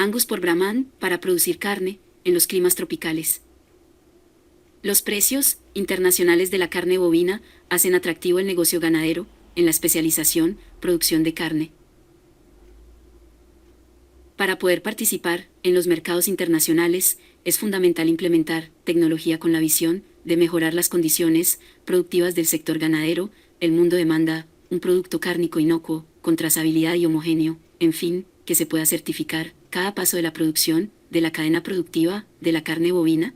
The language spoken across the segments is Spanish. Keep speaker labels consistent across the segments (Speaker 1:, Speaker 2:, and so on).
Speaker 1: Angus por Brahman para producir carne en los climas tropicales. Los precios internacionales de la carne bovina hacen atractivo el negocio ganadero en la especialización, producción de carne. Para poder participar en los mercados internacionales, es fundamental implementar tecnología con la visión de mejorar las condiciones productivas del sector ganadero. El mundo demanda un producto cárnico inocuo, con trazabilidad y homogéneo, en fin, que se pueda certificar cada paso de la producción de la cadena productiva de la carne bovina.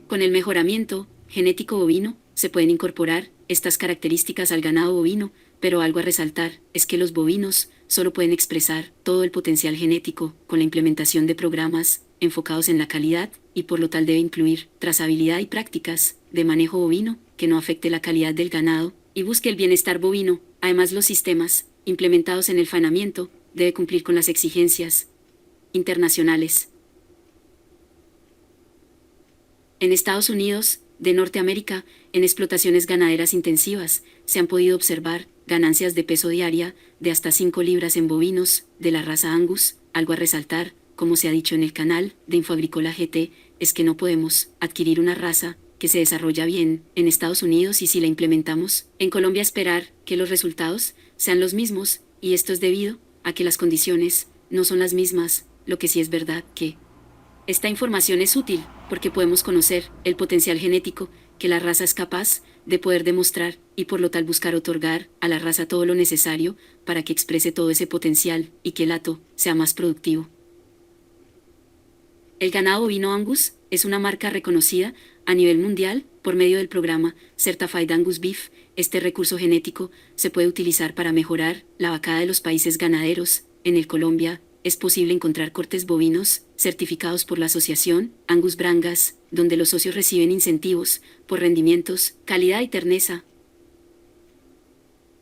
Speaker 1: Con el mejoramiento genético bovino, se pueden incorporar estas características al ganado bovino, pero algo a resaltar es que los bovinos solo pueden expresar todo el potencial genético con la implementación de programas enfocados en la calidad, y por lo tal debe incluir trazabilidad y prácticas de manejo bovino que no afecte la calidad del ganado y busque el bienestar bovino. Además, los sistemas implementados en el faenamiento deben cumplir con las exigencias internacionales. En Estados Unidos de Norteamérica, en explotaciones ganaderas intensivas, se han podido observar ganancias de peso diaria de hasta 5 libras en bovinos de la raza Angus. Algo a resaltar, como se ha dicho en el canal de Infoagrícola GT, es que no podemos adquirir una raza que se desarrolla bien en Estados Unidos y si la implementamos en Colombia esperar que los resultados sean los mismos, y esto es debido a que las condiciones no son las mismas. Lo que sí es verdad que esta información es útil porque podemos conocer el potencial genético que la raza es capaz de poder demostrar y por lo tal buscar otorgar a la raza todo lo necesario para que exprese todo ese potencial y que el hato sea más productivo. El ganado bovino Angus es una marca reconocida a nivel mundial por medio del programa Certified Angus Beef. Este recurso genético se puede utilizar para mejorar la vacada de los países ganaderos. En el Colombia es posible encontrar cortes bovinos certificados por la asociación Angus Brangas, donde los socios reciben incentivos por rendimientos, calidad y terneza.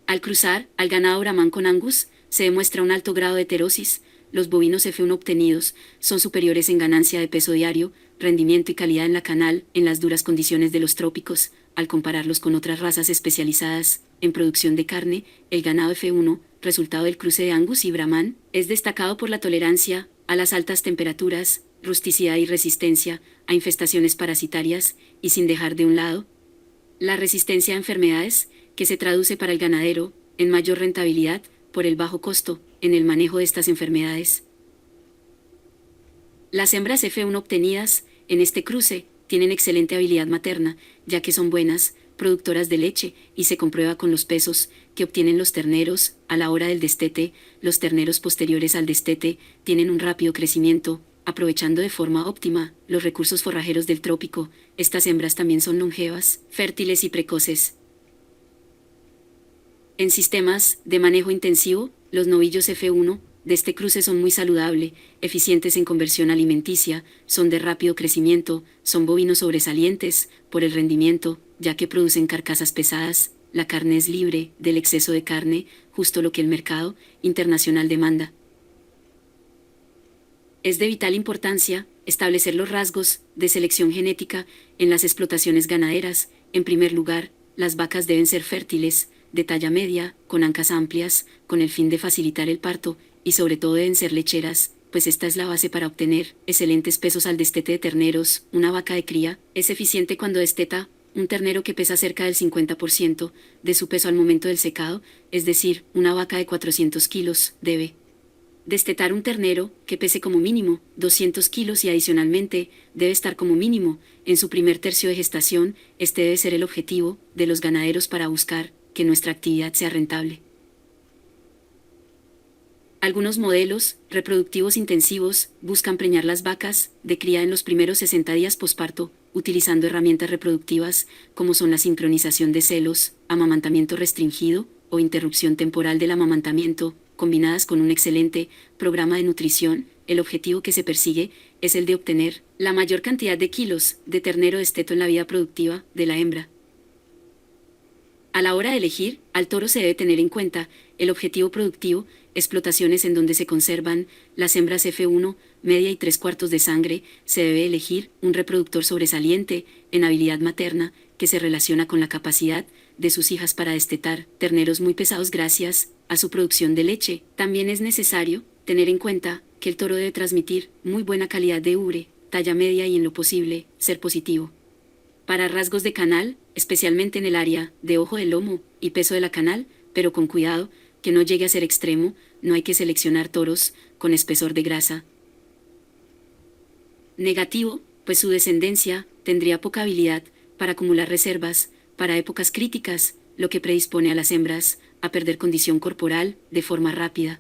Speaker 1: Al cruzar al ganado Brahman con Angus, se demuestra un alto grado de heterosis. Los bovinos F1 obtenidos son superiores en ganancia de peso diario, rendimiento y calidad en la canal en las duras condiciones de los trópicos. Al compararlos con otras razas especializadas en producción de carne, el ganado F1, resultado del cruce de Angus y Brahman, es destacado por la tolerancia a las altas temperaturas, rusticidad y resistencia a infestaciones parasitarias, y sin dejar de un lado la resistencia a enfermedades, que se traduce para el ganadero en mayor rentabilidad por el bajo costo en el manejo de estas enfermedades. Las hembras F1 obtenidas en este cruce tienen excelente habilidad materna, ya que son buenas productoras de leche y se comprueba con los pesos que obtienen los terneros a la hora del destete. Los terneros posteriores al destete tienen un rápido crecimiento, aprovechando de forma óptima los recursos forrajeros del trópico. Estas hembras también son longevas, fértiles y precoces. En sistemas de manejo intensivo, los novillos F1 de este cruce son muy saludables, eficientes en conversión alimenticia, son de rápido crecimiento, son bovinos sobresalientes por el rendimiento, ya que producen carcasas pesadas. La carne es libre del exceso de carne, justo lo que el mercado internacional demanda. Es de vital importancia establecer los rasgos de selección genética en las explotaciones ganaderas. En primer lugar, las vacas deben ser fértiles, de talla media, con ancas amplias, con el fin de facilitar el parto, y sobre todo deben ser lecheras, pues esta es la base para obtener excelentes pesos al destete de terneros. Una vaca de cría es eficiente cuando desteta un ternero que pesa cerca del 50% de su peso al momento del secado, es decir, una vaca de 400 kilos debe destetar un ternero que pese como mínimo 200 kilos y adicionalmente debe estar como mínimo en su primer tercio de gestación. Este debe ser el objetivo de los ganaderos para buscar que nuestra actividad sea rentable. Algunos modelos reproductivos intensivos buscan preñar las vacas de cría en los primeros 60 días posparto, utilizando herramientas reproductivas como son la sincronización de celos, amamantamiento restringido o interrupción temporal del amamantamiento, combinadas con un excelente programa de nutrición. El objetivo que se persigue es el de obtener la mayor cantidad de kilos de ternero desteto en la vida productiva de la hembra. A la hora de elegir al toro se debe tener en cuenta el objetivo productivo, explotaciones en donde se conservan las hembras F1, media y 3/4 de sangre. Se debe elegir un reproductor sobresaliente en habilidad materna que se relaciona con la capacidad de sus hijas para destetar terneros muy pesados gracias a su producción de leche. También es necesario Tener en cuenta que el toro debe transmitir muy buena calidad de ubre, talla media y en lo posible, ser positivo. Para rasgos de canal, especialmente en el área de ojo del lomo y peso de la canal, pero con cuidado, que no llegue a ser extremo, no hay que seleccionar toros con espesor de grasa. Negativo, pues su descendencia tendría poca habilidad para acumular reservas para épocas críticas, lo que predispone a las hembras a perder condición corporal de forma rápida.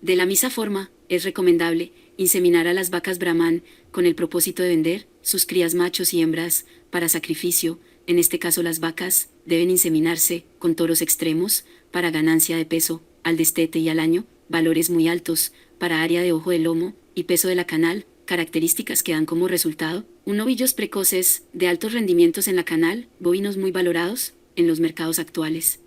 Speaker 1: De la misma forma, es recomendable inseminar a las vacas Brahman con el propósito de vender sus crías machos y hembras para sacrificio. En este caso las vacas deben inseminarse con toros extremos para ganancia de peso al destete y al año, valores muy altos para área de ojo del lomo y peso de la canal, características que dan como resultado novillos precoces de altos rendimientos en la canal, bovinos muy valorados en los mercados actuales.